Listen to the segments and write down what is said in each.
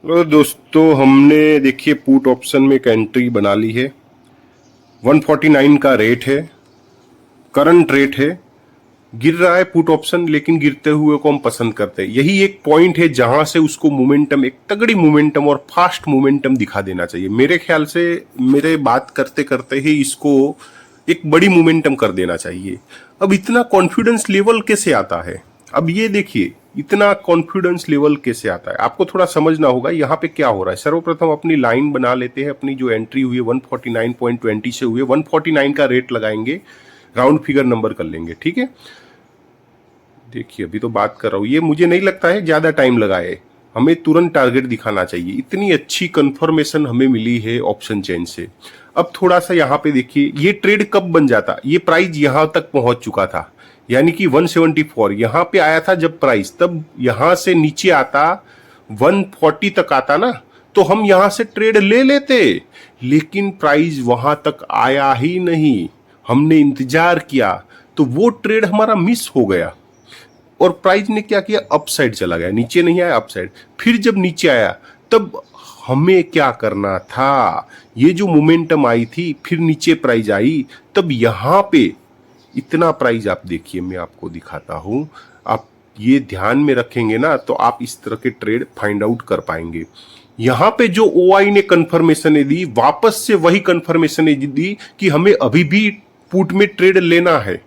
तो दोस्तों हमने देखिए पुट ऑप्शन में एक एंट्री बना ली है। 149 का रेट है, करंट रेट है। गिर रहा है पुट ऑप्शन, लेकिन गिरते हुए को हम पसंद करते हैं। यही एक पॉइंट है जहां से उसको मोमेंटम, एक तगड़ी मोमेंटम और फास्ट मोमेंटम दिखा देना चाहिए। मेरे ख्याल से मेरे बात करते करते ही इसको एक बड़ी मोमेंटम कर देना चाहिए। अब इतना कॉन्फिडेंस लेवल कैसे आता है? अब ये देखिए, इतना कॉन्फिडेंस लेवल कैसे आता है, आपको थोड़ा समझना होगा यहाँ पे क्या हो रहा है। सर्वप्रथम अपनी लाइन बना लेते हैं। अपनी जो एंट्री हुई है 149.20 से हुई है, 149 का रेट लगाएंगे, राउंड फिगर नंबर कर लेंगे। ठीक है, देखिए अभी तो बात कर रहा हूँ, ये मुझे नहीं लगता है ज्यादा टाइम लगाए। हमें तुरंत टारगेट दिखाना चाहिए। इतनी अच्छी कंफर्मेशन हमें मिली है ऑप्शन चेन से। अब थोड़ा सा यहाँ पे देखिए, ये ट्रेड कब बन जाता, ये प्राइस यहां तक पहुंच चुका था, यानी कि 174 यहां पे आया था जब प्राइस, तब यहां से नीचे आता 140 तक आता ना, तो हम यहां से ट्रेड ले लेते। लेकिन प्राइस वहां तक आया ही नहीं, हमने इंतजार किया, तो वो ट्रेड हमारा मिस हो गया। और प्राइस ने क्या किया, अपसाइड चला गया, नीचे नहीं आया, अपसाइड। फिर जब नीचे आया तब हमें क्या करना था, ये जो मोमेंटम आई थी, फिर नीचे प्राइस आई, तब यहां पे इतना प्राइस आप देखिए, मैं आपको दिखाता हूं। आप ये ध्यान में रखेंगे ना, तो आप इस तरह के ट्रेड फाइंड आउट कर पाएंगे। यहां पे जो ओआई ने कंफर्मेशन दी, वापस से वही कंफर्मेशन दी कि हमें अभी भी पुट में ट्रेड लेना है।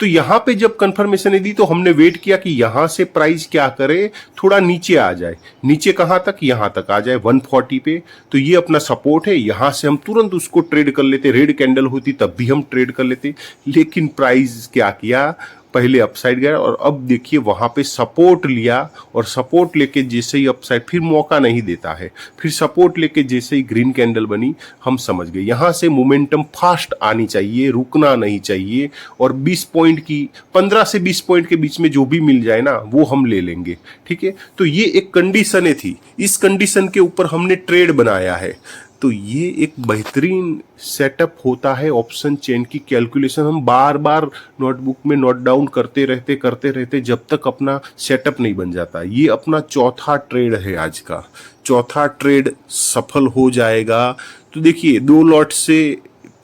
तो यहां पे जब कंफर्मेशन दी तो हमने वेट किया कि यहां से प्राइस क्या करे, थोड़ा नीचे आ जाए। नीचे कहां तक, यहां तक आ जाए 140 पे, तो ये अपना सपोर्ट है। यहां से हम तुरंत उसको ट्रेड कर लेते, रेड कैंडल होती तब भी हम ट्रेड कर लेते। लेकिन प्राइस क्या किया, पहले अपसाइड गया और अब देखिए वहां पे सपोर्ट लिया, और सपोर्ट लेके जैसे ही अपसाइड, फिर मौका नहीं देता है, फिर सपोर्ट लेके जैसे ही ग्रीन कैंडल बनी, हम समझ गए यहां से मोमेंटम फास्ट आनी चाहिए, रुकना नहीं चाहिए। और 20 पॉइंट की, 15 से 20 पॉइंट के बीच में जो भी मिल जाए ना, वो हम ले लेंगे। ठीक है, तो ये एक कंडीशन थी, इस कंडीशन के ऊपर हमने ट्रेड बनाया है। तो ये एक बेहतरीन सेटअप होता है ऑप्शन चेन की। कैलकुलेशन हम बार बार नोटबुक में नोट डाउन करते रहते जब तक अपना सेटअप नहीं बन जाता। ये अपना चौथा ट्रेड है, आज का चौथा ट्रेड सफल हो जाएगा। तो देखिए 2 लॉट से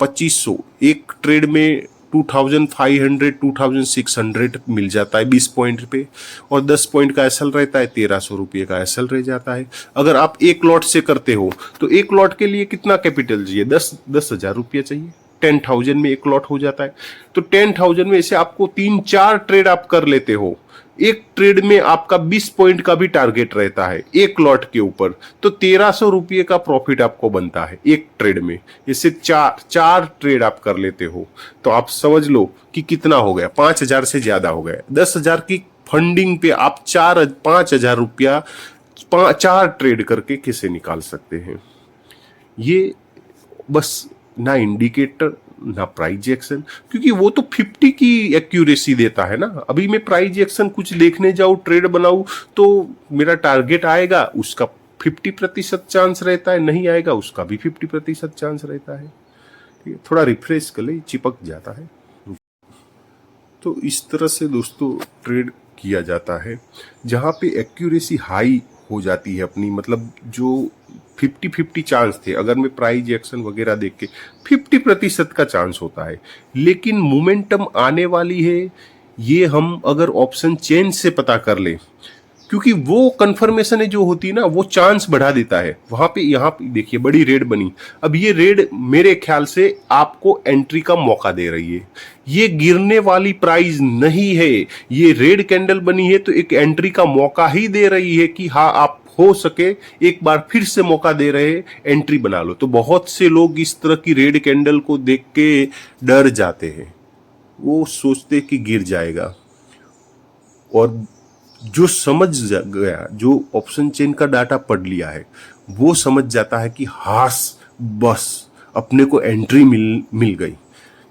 2500, एक ट्रेड में 2500 2600 मिल जाता है 20 पॉइंट पे, और 10 पॉइंट का एसएल रहता है, 1300 रुपये का एसएल रह जाता है। अगर आप एक लॉट से करते हो तो एक लॉट के लिए कितना कैपिटल चाहिए, 10,000 रुपया चाहिए। 10,000 में एक लॉट हो जाता है। तो 10,000 में ऐसे आपको 3-4 ट्रेड आप कर लेते हो। एक ट्रेड में आपका 20 पॉइंट का भी टारगेट रहता है एक लॉट के ऊपर, तो 1300 रुपये का प्रॉफिट आपको बनता है एक ट्रेड में। इससे चार ट्रेड आप कर लेते हो, तो आप समझ लो कि कितना हो गया, 5,000 से ज्यादा हो गया। 10,000 की फंडिंग पे आप 5,000 रुपया 4 ट्रेड करके कैसे निकाल सकते हैं? ये बस ना इंडिकेटर ना प्राइज एक्शन, क्योंकि वो तो 50 की एक्यूरेसी देता है ना। अभी मैं प्राइज एक्शन कुछ देखने जाऊं, ट्रेड बनाऊं, तो मेरा टारगेट आएगा, उसका 50% चांस रहता है, नहीं आएगा उसका भी 50% चांस रहता है। ठीक है, थोड़ा रिफ्रेश कर ले, चिपक जाता है। तो इस तरह से दोस्तों ट्रेड किया जाता है, जहां पे एक्यूरेसी हाई हो जाती है अपनी, मतलब जो 50-50 चांस थे, अगर मैं प्राइज एक्शन वगैरह देख के 50% का चांस होता है। लेकिन मोमेंटम आने वाली है, ये हम अगर ऑप्शन चेंज से पता कर ले, क्योंकि वो कंफर्मेशन जो होती है ना, वो चांस बढ़ा देता है। वहां पे, यहाँ पे देखिए बड़ी रेड बनी। अब ये रेड मेरे ख्याल से आपको एंट्री का मौका दे रही है। ये गिरने वाली प्राइस नहीं है, ये रेड कैंडल बनी है तो एक एंट्री का मौका ही दे रही है कि हाँ, आप हो सके एक बार फिर से मौका दे रहे, एंट्री बना लो। तो बहुत से लोग इस तरह की रेड कैंडल को देख के डर जाते हैं, वो सोचते कि गिर जाएगा। और जो समझ गया, जो ऑप्शन चेन का डाटा पढ़ लिया है, वो समझ जाता है कि हास, बस अपने को एंट्री मिल गई।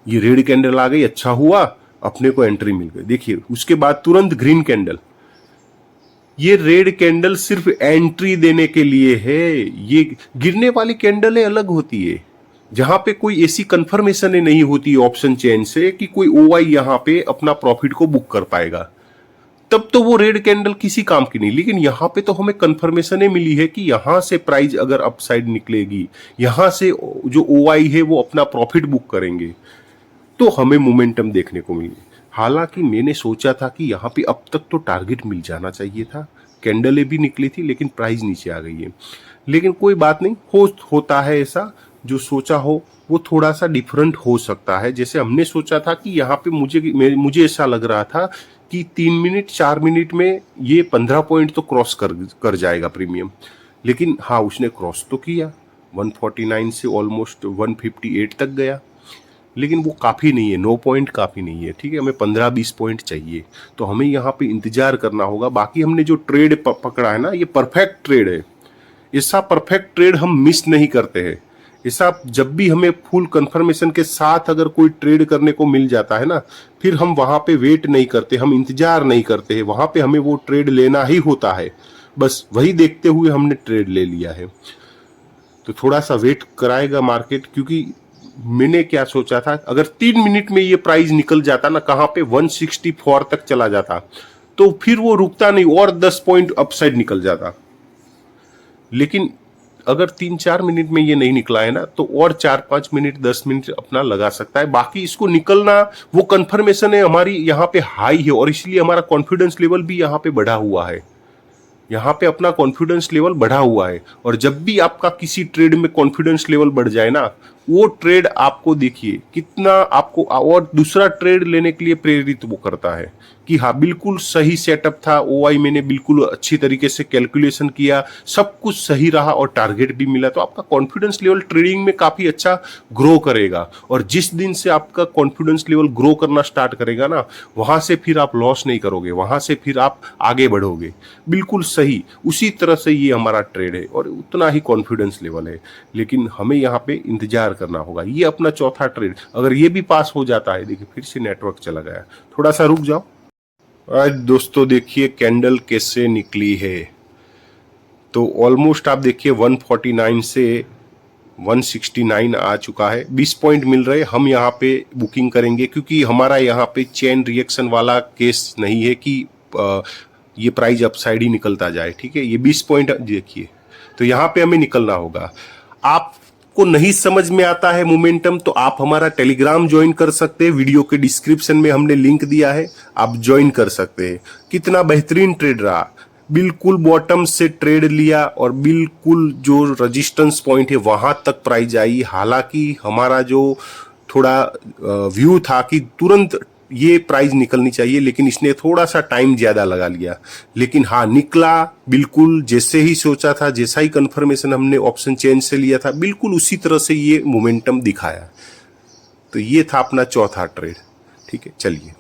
ये रेड कैंडल आ गई, अच्छा हुआ, अपने को एंट्री मिल गई। देखिए उसके बाद तुरंत ग्रीन कैंडल। ये रेड कैंडल सिर्फ एंट्री देने के लिए है। ये गिरने वाली कैंडलें अलग होती है, जहां पे कोई ऐसी कंफर्मेशन नहीं होती ऑप्शन चेन से कि कोई ओआई यहां पे अपना प्रॉफिट को बुक कर पाएगा। तब तो वो रेड कैंडल किसी काम की नहीं। लेकिन यहाँ पे तो हमें कंफर्मेशन मिली है कि यहाँ से प्राइस अगर अपसाइड निकलेगी, यहाँ से जो OI है वो अपना प्रॉफिट बुक करेंगे, तो हमें मोमेंटम देखने को मिली। हालांकि मैंने सोचा था कि यहाँ पे अब तक तो टारगेट मिल जाना चाहिए था, कैंडलें भी निकली थी लेकिन प्राइस नीचे आ गई है। लेकिन कोई बात नहीं, होता है ऐसा, जो सोचा हो वो थोड़ा सा डिफरेंट हो सकता है। जैसे हमने सोचा था कि यहाँ पे मुझे ऐसा लग रहा था कि 3 मिनट 4 मिनट में ये 15 पॉइंट तो क्रॉस कर जाएगा प्रीमियम। लेकिन हाँ, उसने क्रॉस तो किया, 149 से ऑलमोस्ट 158 तक गया। लेकिन वो काफ़ी नहीं है, 9 पॉइंट काफ़ी नहीं है, ठीक है। हमें 15-20 पॉइंट चाहिए, तो हमें यहाँ पे इंतजार करना होगा। बाकी हमने जो ट्रेड पकड़ा है ना, ये परफेक्ट ट्रेड है। ऐसा परफेक्ट ट्रेड हम मिस नहीं करते हैं। ऐसा जब भी हमें फुल कंफर्मेशन के साथ अगर कोई ट्रेड करने को मिल जाता है ना, फिर हम वहाँ पे वेट नहीं करते, हम इंतजार नहीं करते हैं, वहाँ पे हमें वो ट्रेड लेना ही होता है। बस वही देखते हुए हमने ट्रेड ले लिया है। तो थोड़ा सा वेट कराएगा मार्केट, क्योंकि मैंने क्या सोचा था, अगर 3 मिनट में ये प्राइस निकल जाता ना, कहाँ पे 164 तक चला जाता, तो फिर वो रुकता नहीं और 10 पॉइंट अपसाइड निकल जाता। लेकिन अगर 3-4 मिनट में ये नहीं निकला है ना, तो और 4-5 मिनट 10 मिनट अपना लगा सकता है। बाकी इसको निकलना, वो कंफर्मेशन है हमारी यहाँ पे हाई है, और इसलिए हमारा कॉन्फिडेंस लेवल भी यहाँ पे बढ़ा हुआ है। यहाँ पे अपना कॉन्फिडेंस लेवल बढ़ा हुआ है। और जब भी आपका किसी ट्रेड में कॉन्फिडेंस लेवल बढ़ जाए ना, वो ट्रेड आपको देखिए कितना आपको और दूसरा ट्रेड लेने के लिए प्रेरित वो करता है कि हाँ, बिल्कुल सही सेटअप था, OI मैंने बिल्कुल अच्छी तरीके से कैलकुलेशन किया, सब कुछ सही रहा और टारगेट भी मिला। तो आपका कॉन्फिडेंस लेवल ट्रेडिंग में काफ़ी अच्छा ग्रो करेगा। और जिस दिन से आपका कॉन्फिडेंस लेवल ग्रो करना स्टार्ट करेगा ना, वहाँ से फिर आप लॉस नहीं करोगे, वहाँ से फिर आप आगे बढ़ोगे। बिल्कुल सही, उसी तरह से ये हमारा ट्रेड है और उतना ही कॉन्फिडेंस लेवल है। लेकिन हमें यहाँ पे इंतजार करना होगा। ये अपना चौथा ट्रेड, अगर ये भी पास हो जाता है, देखिए फिर से नेटवर्क चला गया, थोड़ा सा रुक जाओ। आज दोस्तों देखिए कैंडल कैसे निकली है। तो ऑलमोस्ट आप देखिए 149 से 169 आ चुका है, 20 पॉइंट मिल रहे। हम यहाँ पे बुकिंग करेंगे, क्योंकि हमारा यहाँ पे चेन रिएक्शन वाला केस नहीं है कि ये प्राइस अपसाइड ही निकलता जाए, ठीक है। ये 20 पॉइंट देखिए, तो यहाँ पे हमें निकलना होगा। आपको नहीं समझ में आता है मोमेंटम, तो आप हमारा टेलीग्राम ज्वाइन कर सकते हैं, वीडियो के डिस्क्रिप्शन में हमने लिंक दिया है, आप ज्वाइन कर सकते हैं। कितना बेहतरीन ट्रेड रहा, बिल्कुल बॉटम से ट्रेड लिया और बिल्कुल जो रेजिस्टेंस पॉइंट है वहां तक प्राइस आई। हालांकि हमारा जो थोड़ा व्यू था कि तुरंत ये प्राइस निकलनी चाहिए, लेकिन इसने थोड़ा सा टाइम ज्यादा लगा लिया। लेकिन हाँ, निकला बिल्कुल जैसे ही सोचा था, जैसा ही कंफर्मेशन हमने ऑप्शन चेंज से लिया था, बिल्कुल उसी तरह से ये मोमेंटम दिखाया। तो ये था अपना चौथा ट्रेड, ठीक है। चलिए।